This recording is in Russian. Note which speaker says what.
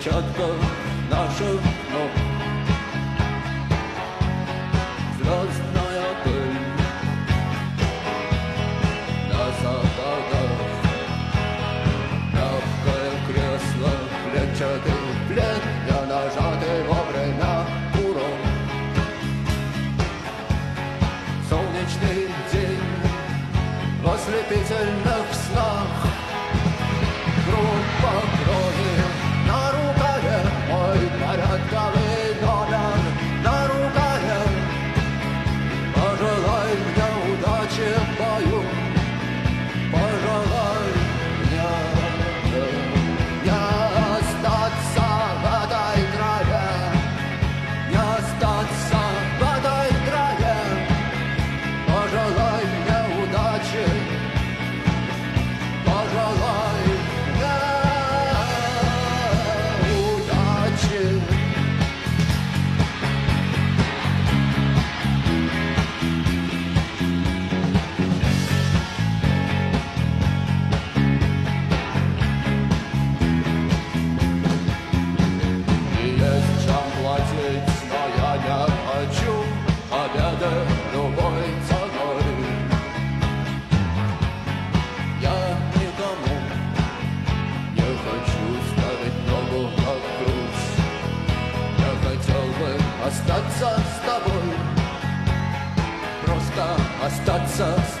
Speaker 1: отпечатков наших ног. Звездная пыль на западах, мягкое кресло, клетчатый плед, я нажатый во время урок. Солнечный день в ослепительных снах, группа крови на рукаве, мой порядковый номер на рукаве. Пожелай мне удачи в бою, пожелай мне не остаться в этой траве, не остаться в этой траве. Пожелай мне удачи, пожелай мне удачи. Есть чем платить, но я не хочу победы любой ценой. Я никому не хочу ставить ногу как груз. Я хотел бы остаться с тобой, просто остаться с